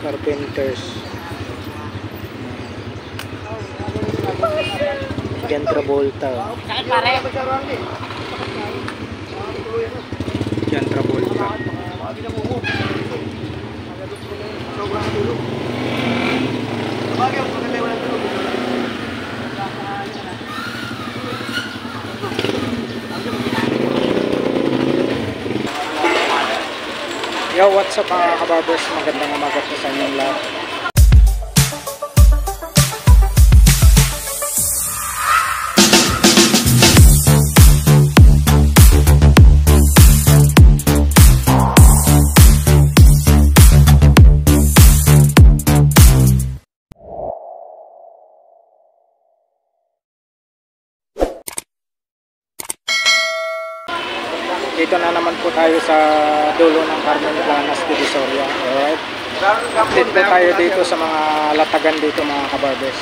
Carpenters. John Travolta. John Travolta. Yo, what's up mga kabarbers? Magandang umaga po sa inyong lahat. Dito na naman po tayo sa dulo ng Carmen Planas, Divisoria. Alright. Update po tayo dito sa mga latagan dito mga kabarbers.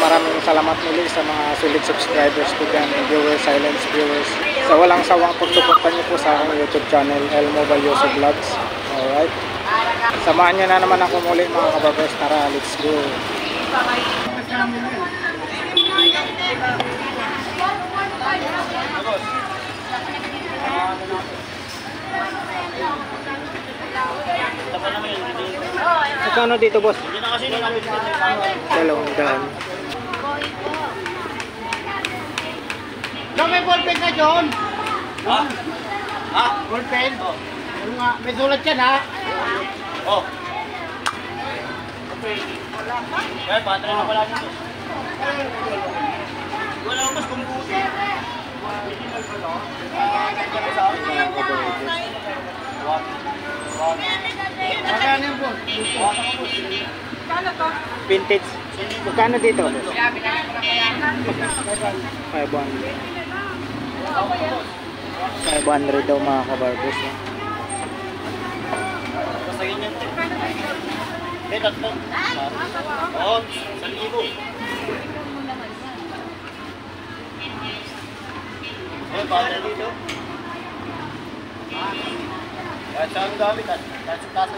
Maraming salamat muli sa mga solid subscribers ko dyan, viewers, silent viewers. Sa walang sawang pagsuporta niyo po sa aking YouTube channel, El Mobile Yoso Vlogs. Alright. Samahan niyo na naman ako muli mga kabarbers. Tara, let's go. Magkano dito, boss? Dalawang daan. May ballpen ka, John? Ha? Ha? Ballpen? May sulat yan, ha? Oh. Kaya, patry na pala nito. Wala mas kung buti. Magkano yung boss? Vintage. Magkano dito? 500. Daw mga kabarbers. Basta ganyan. Eh, tatlo. Oo, 1,000. Eh, patry dito. Kahit saan gamit, kahit sa taso.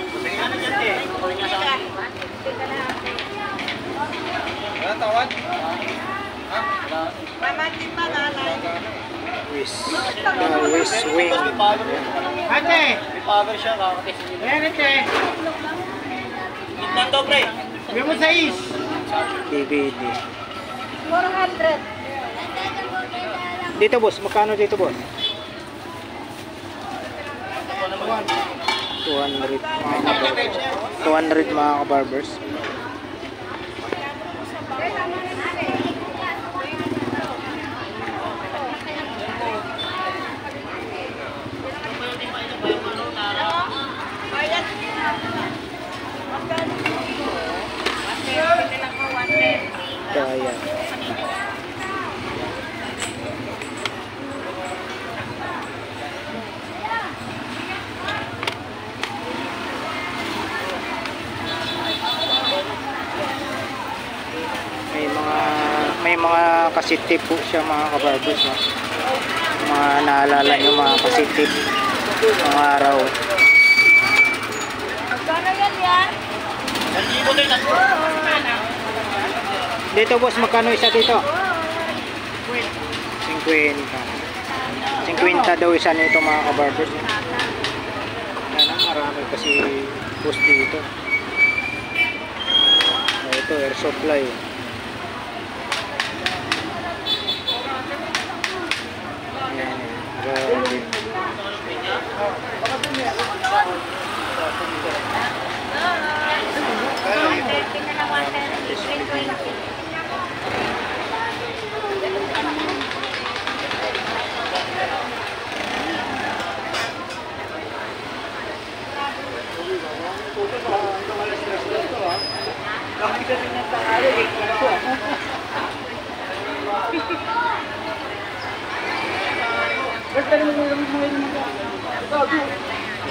Buti nga na dyan eh. Buti nga sa akin. Wala tawad? Ha? Mamatin pa na, West Wing. May power. Ate! May power siya, kakatis. Ayan, ate! Tignan to, pre. Bigyan mo sa is! DVD. 400. Dito, boss. Magkano dito, boss? 200 mga kabarbers. Kaya may mga kasitip po siya mga kabarbers, no? Mga naalala nyo mga kasitip mga araw. Magkano yan yan? 1,000 tayo tatlo. Dito, boss, magkano isa dito? 50 daw isa nito mga kabarbers, no? Yan, marami kasi boss dito. Ito, air supply. Ayan, grabe.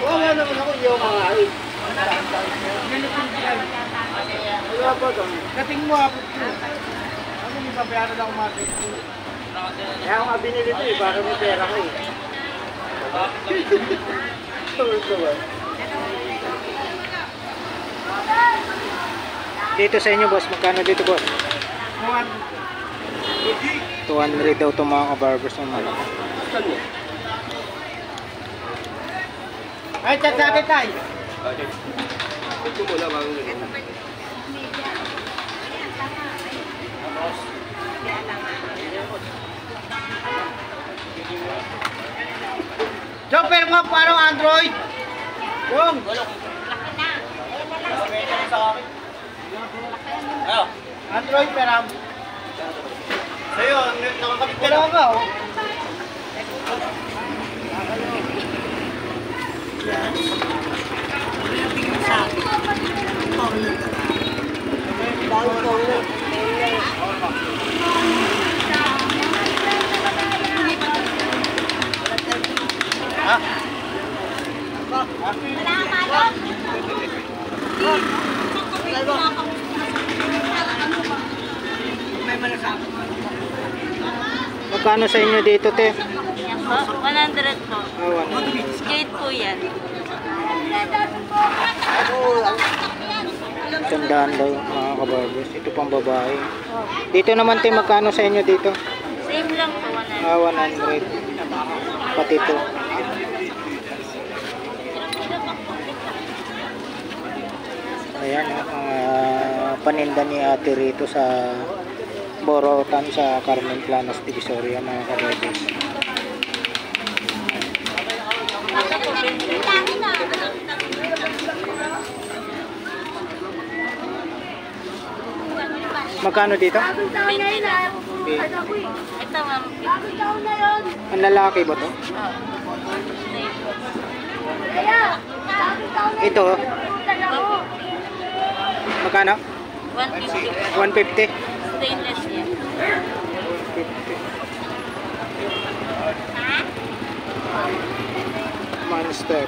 Wala naman ako yung mga ay. Kating mo ako. Ano yung babayaran ako market? Kaya ako binili ito eh, para may pera ko eh. Dito sa inyo boss, magkano dito boss? 200 daw itong mga kabarbers ng malaki. Ay, chat natin tayo. Jong, pero nga parang Android. Jong. Ano? Android, pero Sa'yo, nakakabit ka wala lang. ka, oh. Ha? Magkano sa inyo dito te? Yan po, 100 po. Ah, 100. Straight po yan. Tandaan daw mga kabarbers. Ito pang babae. Dito naman te, magkano sa inyo dito? Same lang po, 100. Ah, 100. Pati ito. Ayan, paninda ni ate rito sa Borotan sa Carmen Planas, Divisoria mga kabarbers. Magkano dito? 20 lang. Okay. Ito, ma'am. Ang lalaki ba to? Ito, magkano? 150. 150. Stainless yan. 150. Monster.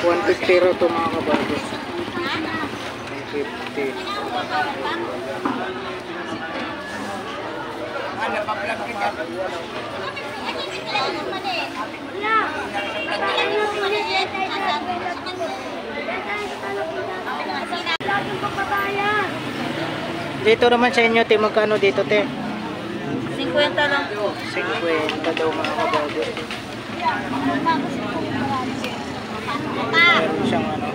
150 ro to mga kabarbers. 150. Dito naman sa inyo, te, magkano dito, te? 50 lang po. 50 daw mga kabarbers. Meron siyang ano.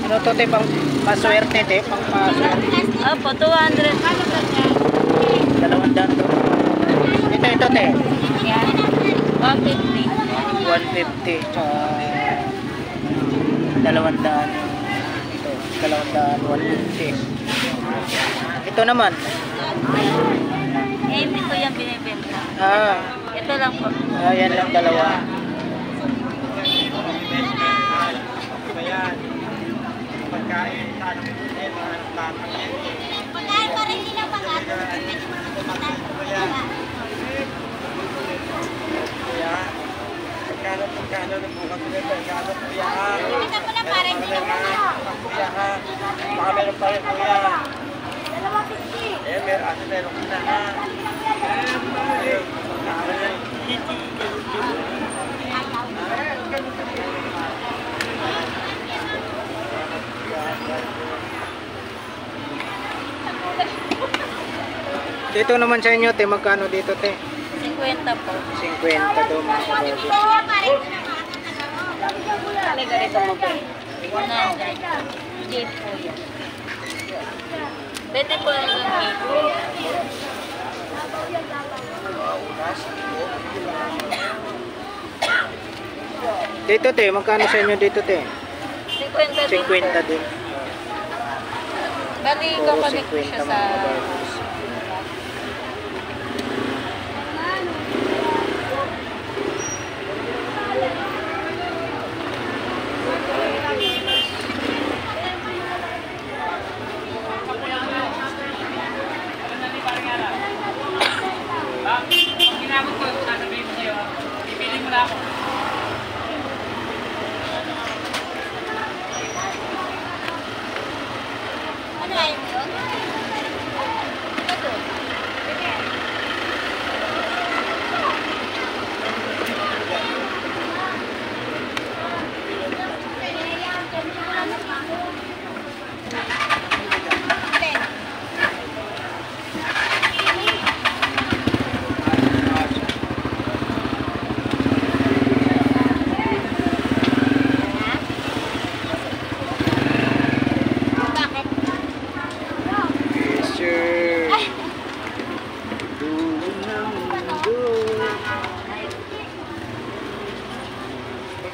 Ano to, te? Pang paswerte, te? Pang paswerte. Opo, 200. 200 to. Ito, te. Yan. 150. 150. Tsaka 200. Ito, 200, 150. Ito naman. Eh, hindi ko yan binibenta. Ah, Ito lang po. ayan lang dalawa. Baka meron pa rin kuya. Meron ka na ha. Dito naman sa inyo, te, magkano dito, te? 50 po. 50 daw mga kabarbers. Ganito mo po. 100. Jeep po yan. Pwede po yung jeep. Dito, te, magkano sa inyo dito, te? 50 din. 50 din. Bali, Puro kapalit ko 50 siya sa... mga kabarbers. Ano yun?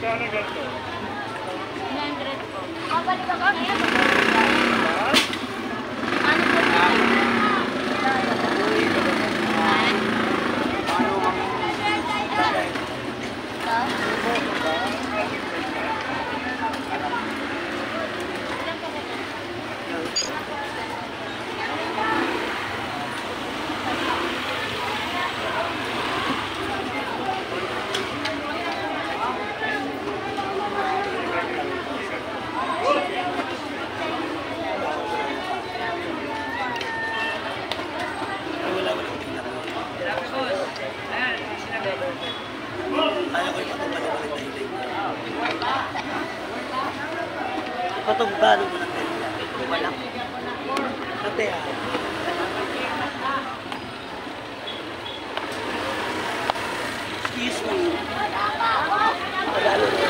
Magkano ganito? 100 po. Kabalik ka ba? Ano po? Patong balo mo na tayo. Wala. Ate ah. Excuse me. Pagalo mo.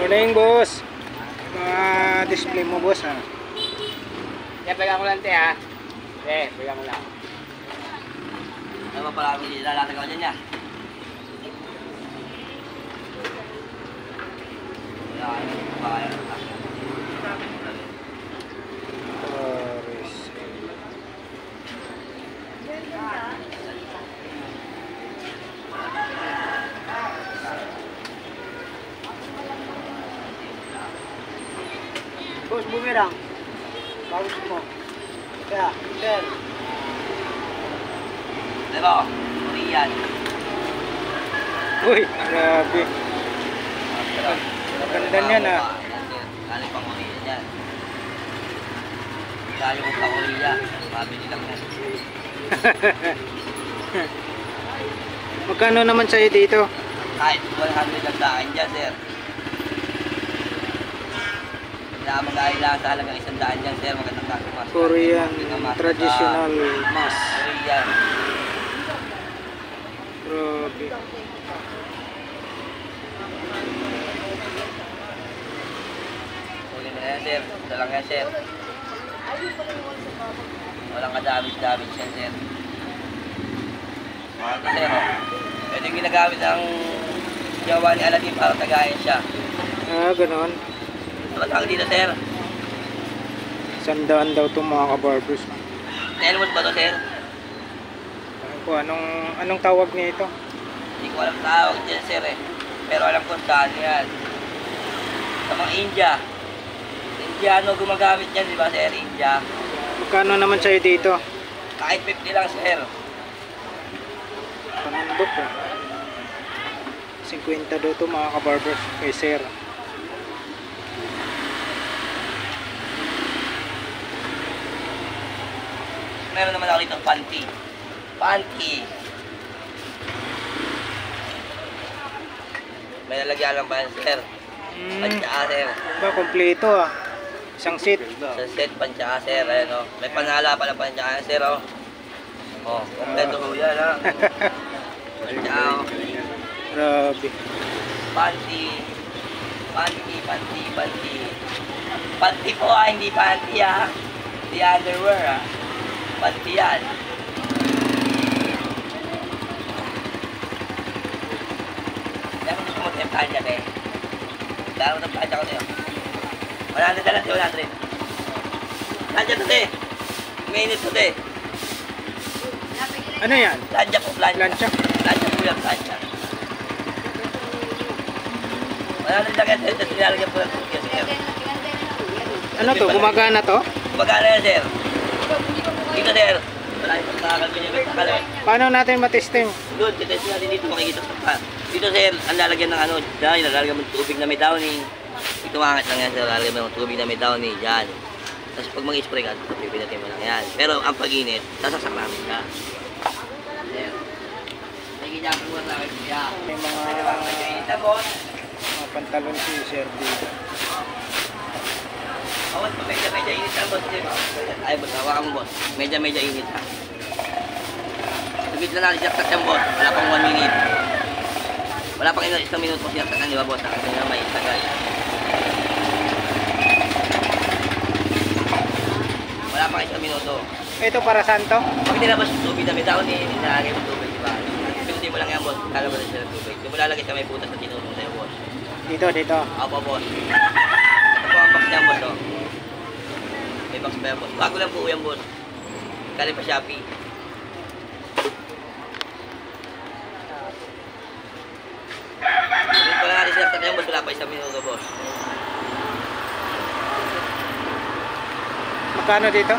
Morning, boss. Mga display mo, boss, ha? Yan, pegang ko lang, te, ha? Pegang ko lang. Ano ba pala kung ilalatagal ko dyan niya? Torres. Boss, bumirang. Bagus mo. Kaya, sir. Diba? Korean. Uy, grabe. Ganda niyan, ha? Galing pang Korea yan. Galing ko sa Korea. Mabili lang yan. Magkano naman sa'yo dito? Kahit 100 lang sa akin dyan, sir. Mag-aay lang sa halagang 100 dyan, sir. Magandang kasumas. Korean traditional mask. Korean. Grabe. Huli na yan, sir. Ito lang yan, sir. Walang kadamage-damage yan, sir. Ito, sir. Pwede yung ginagamit ng gawa ni Aladdin para tagayin siya. Ah, ganon. Ano tawag dito, sir? 100 daw itong mga kabarbers. Telmos ba to, sir? Alam ko, anong tawag niya ito? Hindi ko alam tawag dyan, sir, eh. Pero alam ko saan yan. Sa mga India. Indiano gumagamit yan, di ba, sir? India. Magkano naman sa'yo dito? Kahit 50 lang, sir. Panandok, eh. 50 daw ito mga kabarbers kay sir. Meron naman ako dito panty. Panty. May nalagyan lang ba yan, sir? Pansya, sir. Ba, kompleto, ah. Isang seat. Sa set, pansya, sir. Ayan, oh. May panala pala pansya, sir, oh. Oh, kompleto ho yan, ha. Pansya, oh. Grabe. Panty. Panty, panty, panty. Panty po, ah. Hindi panty, ah. Hindi underwear, ah. Panty yan. Dahil mo gusto mo tayo pansya, eh. Dahil mo tayo pansya ko sa'yo. 100 na lang, 100. Pansya to, eh. Minute to, eh. Ano yan? Plancha po, plancha. Plancha? Plancha po yan, plancha. 100 lang yan, sir. Tapos nilalagyan po ng tubig, sir. Ano to? Gumagana to? Magkano yan, sir? Dito, sir. Wala yung pagkakagal may takala. Paano natin matesting? Doon, titest natin dito, makikita sa pa. Dito, sir, ang lalagyan ng ano, dyan, lalagyan mo ng tubig na may downing. Ito angat lang yan, sir, lalagyan mo ng tubig na may downing, dyan. Tapos pag mag-spray ka, pipinatin mo lang yan. Pero ang pag-init, sasasak namin ka. Sir, nagiging po sa akin siya. May Nagiging boss. mga pantalon si sir dito. Awas pa, medya init ang boss, sir. Ay, boss, hawakan mo, boss. Medya init, ha. Bigla natin sinaksak yan, boss. Wala pang 1 minute. Wala pang isang minuto sinaksak yan, di ba, boss? Kasi nga may tagal. Wala pang isang minuto. Ito para saan to? Pag nilabas yung tubig na may daon, nilalagay mo tubig, di ba? Pinutin mo lang yan, boss. Kalabas na sila ng tubig. Hindi mo lalagay sa may putas na tinulong sa'yo, boss. Dito. Opo, boss. Ito po ang box niyan, boss, oh. May box pa yan, boss. Bago lang po yan, boss. Galing pa Shopee. Hindi pa lang natin sinaksak yan, boss. Wala pa isang minuto, boss. Magkano dito?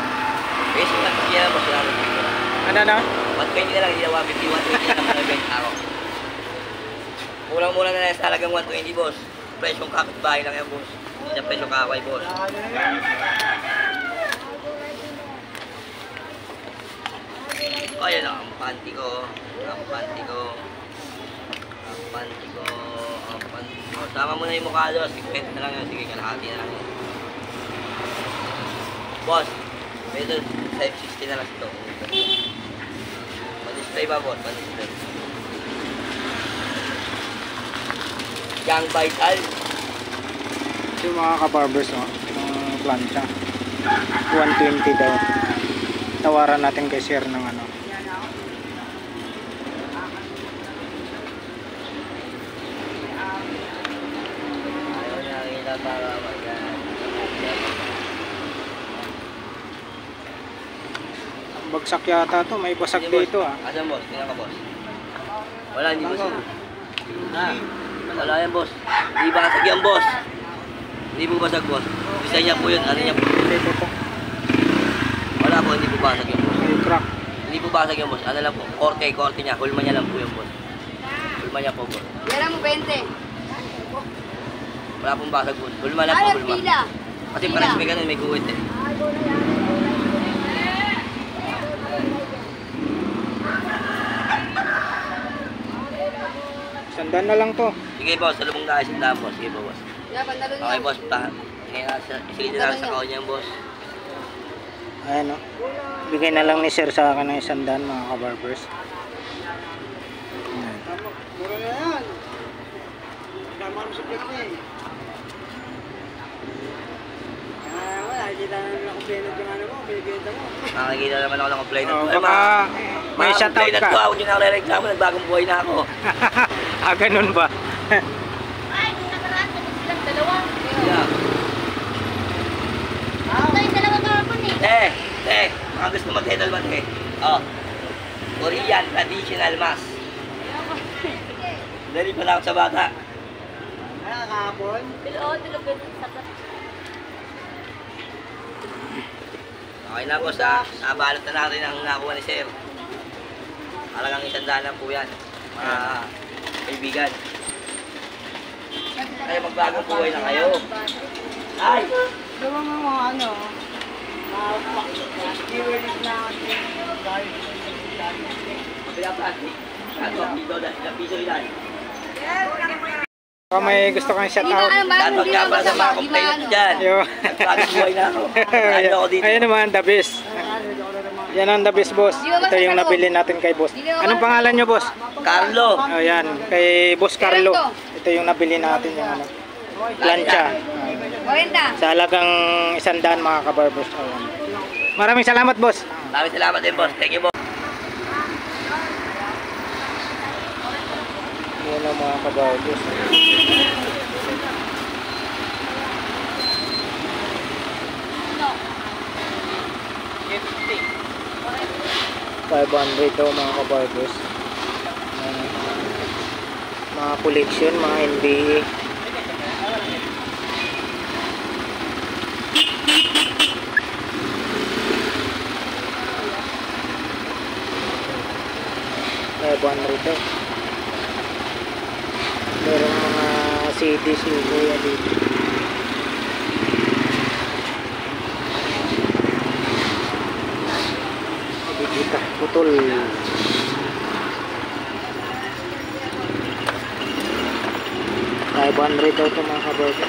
Peso lang po yan, boss. Wala rin dito. Ano na? 120 na lang, hindi na 150, 120 na lang na event ako. Murang-mura na lang sa halagang 120, boss. Presyong kapitbahay lang yan, boss. Hindi na presyong kakay, boss. O, yan ang panty ko. Ang panty ko. Ang panty ko. Ang panty ko. Sama mo na yung mukha, boss. 50 na lang yun. Sige, kalahati na lang yun. Boss, medyo 560 na lang ito. Pan-display ba, boss? Pan-display. Young Vital. Yung mga kabarbers, no? Yung plancha. 120 daw. Tawaran natin kay sir ng ano. Ayaw na kita para magyan. Bagsak yata to. May basag dito, ah. Asan, boss? Tingnan ka, boss. Wala, hindi basag. Wala yan, boss. Hindi basag yan, boss. Hindi po basag, boss. Isa niya po yun. Ano niya po? Dito po. Wala po, hindi po basag yan, boss. May crack. Hindi po basag yan, boss. Ano lang po? Korte niya. Hulma niya lang po yung boss. Hulma niya po, boss. Yan mo 20. Wala pong basag, boss. Hulma lang po, hulma. Pila. Kasi parang may ganun, may guwit eh. Sandaan na lang to. Sige, boss. Salubong na kayo sa boss. Sige, boss. Yan, pandalo niya. Okay, boss. Sige na lang sa kao niya, boss. Ayan, no? Bigay na lang ni sir sa akin ng 100, mga kabarbers. Ayan. Mura na yan. Tama mo sa plate niya eh. Wala, hindi na complainant yung ano mo, binibenta mo. Nakikita naman ako ng complainant. Oh, Ay, baka may shoutout complainant ka. ko. Huwag nyo na ako reklamo. Nagbagong buhay na ako. Ganun ba? Ay, kung nakaraan ko silang dalawa. Yeah. Tayo dalawa kahapon eh. Mga gusto mag-headal ba, Oh. Korean traditional mask. Dali pa lang ako sa bata. Ano, kahapon? Dalawa sa Okay na, boss, ha? Nabalot na natin ang nakuha ni sir. Halagang 100 lang po yan. Mga kaibigan. Kaya magbagong buhay na kayo. Ay! Gawa mo mga ano, viewers na Bila plastic. Ilang piso ilan. Kung may gusto kang Hindi ba shoutout. ano ba? Dapat Hindi nga ba para sa mga masama? complainant Di ba dyan. Yo. Nagbagong buhay na ako. Ano ako dito? Ayan naman, the best. Yan ang the best, boss. Ito yung nabili natin kay boss. Anong pangalan nyo, boss? Carlo. Oh, yan. Kay Boss Carlo. Ito yung nabili natin yung ano, plancha. 40. Sa halagang 100, mga kabarbers. Ayan. Maraming salamat, boss. Maraming salamat din, boss. Thank you, boss. Yan ang mga kabarbers. 500 daw, mga kabarbers. Mga collection, mga NBA. daw. Merong mga CDs yung kuya dito. Kita putol. 500 daw ito, mga kabarga.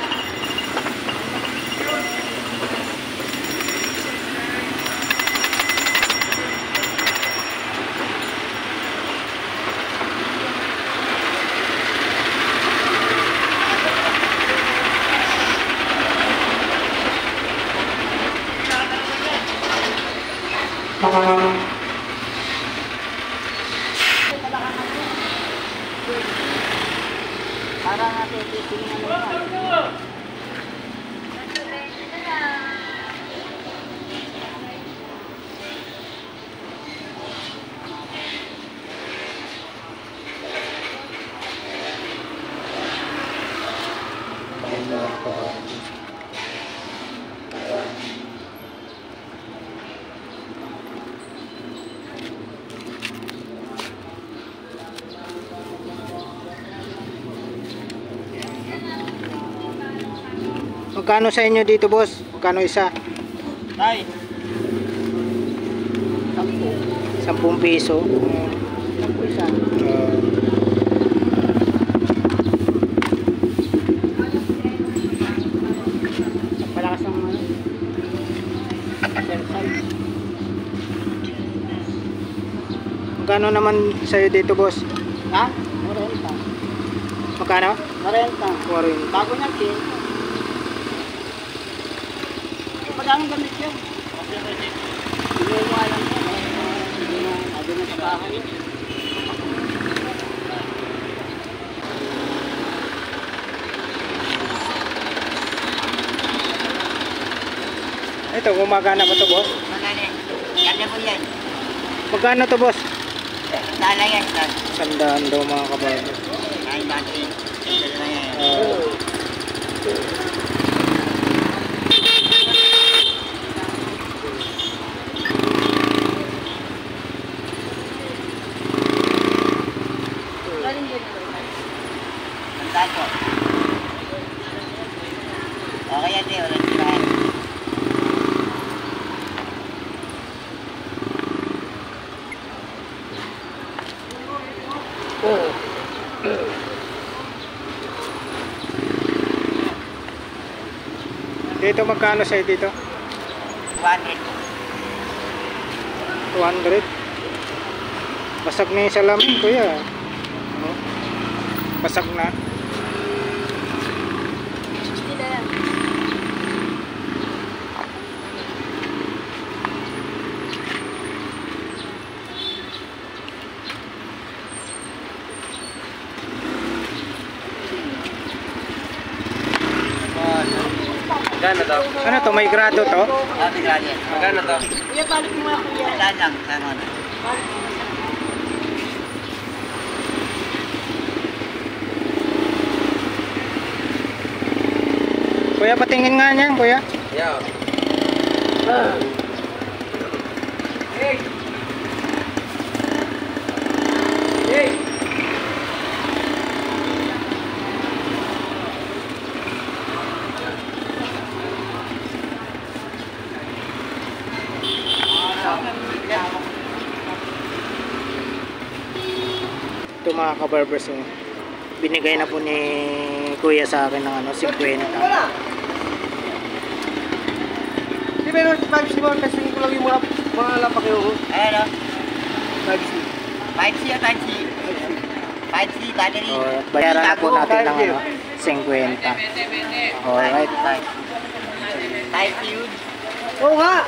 Para natin titingnan naman. Magkano sa inyo dito, boss? Magkano isa? Tay. 10 piso. Isa. Malakas ang ano. Magkano naman sa'yo dito, boss? Ha? 40. Magkano? 40. 40. Bago niya, kin. Madaming gamit yan. Hindi mo alam ko. Hindi na, sabi na sa bahay. Ito, gumagana pa to, boss? Ganda po yan. Magkano to, boss? Dala yan. 100 daw, mga kabarber. Ay, dati. Dala na yan. Tandaan po. Okay yan eh. Orange na yan. Dito, magkano sa'yo dito? 100. 200. Basag na yung salamin, kuya. Ano? Basag na. 60 na yan. Magkano to? Ano to? May grado to? Dati grado yan. Magkano to? Kuya, balik mo nga kuya. Saan lang? Saan mo na? Kuya, patingin nga niyan, kuya. Yeah. Hey! Hey! Ito, mga kabarbers, oh. Binigay na po ni kuya sa akin ng ano, 50. Di ba yung 5C mo? Testing ko lang yung mga lapak yung Ayan o. 5C. 5C o 5C? 5C battery. Oh, bayaran na po natin ng ano, 50. Alright. Type yun. Oo nga!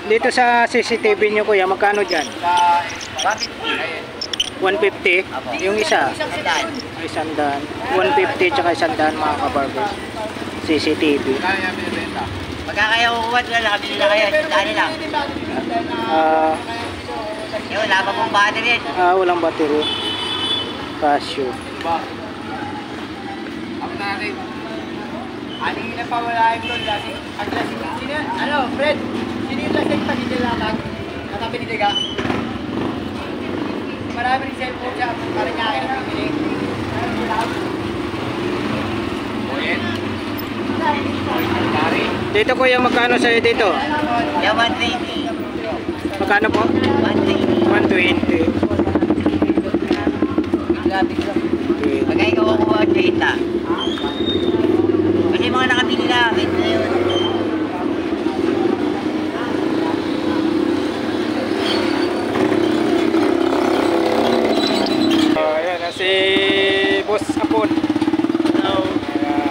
Dito sa CCTV nyo, kuya, magkano dyan? 150. 150? Yung isa? Sandaan. Ay, 100. 150 tsaka 100, mga kabarbers. CCTV. Pagka kayo kukuha, nakabili na kayo. Sandaan lang. Yung wala pa pong battery yan. Walang battery. Casio. Ako natin. Aning na pawalain doon. Ang lasing. Sino yan? Ano, Fred? Sino yung lasing pag hindi latag? Natabi ni Dega? Marami rin cellphone siya. Parang niya akin ang pili. Dito, kuya, magkano sa'yo dito? Yung 120. Magkano po? 120. 120. Pagka ikaw kukuha, 80. Kasi mga nakabili na. Wait na yun. Ayan, si Boss Apon.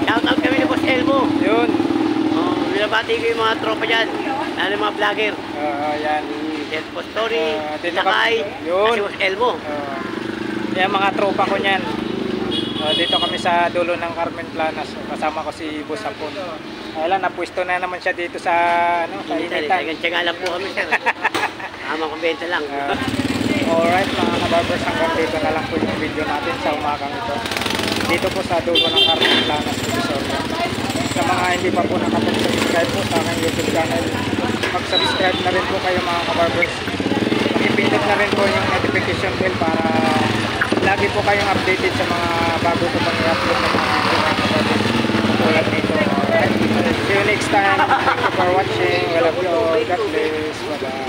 Shout out kami ni Boss Elmo. Yun. Hindi na binabati ko yung mga tropa dyan. Ano yung mga vlogger. Yan. Del Postori, Dito Lakay, yun. kasi was Elmo. Yan mga tropa ko niyan. Dito kami sa dulo ng Carmen Planas. Kasama ko si Boss Apon. Ayan, napwesto na naman siya dito sa sa initan. Tiyaga lang po kami, sir. Tamang kumbenta lang. Alright mga kabarbers, hanggang dito na lang po yung video natin sa umagang ito. Dito po sa dulo ng Carmen Planas, Divisoria. Sa mga hindi pa po nakapag-subscribe po sa aking YouTube channel, mag-subscribe na rin po kayo mga kabarbers. Pakipindot na rin po yung notification bell para lagi po kayong updated sa mga bago ko pang i-upload ng mga video mga kabarbers. Tulad nito. Alright. See you next time. Thank you for watching. We love you all. God bless. Bye-bye.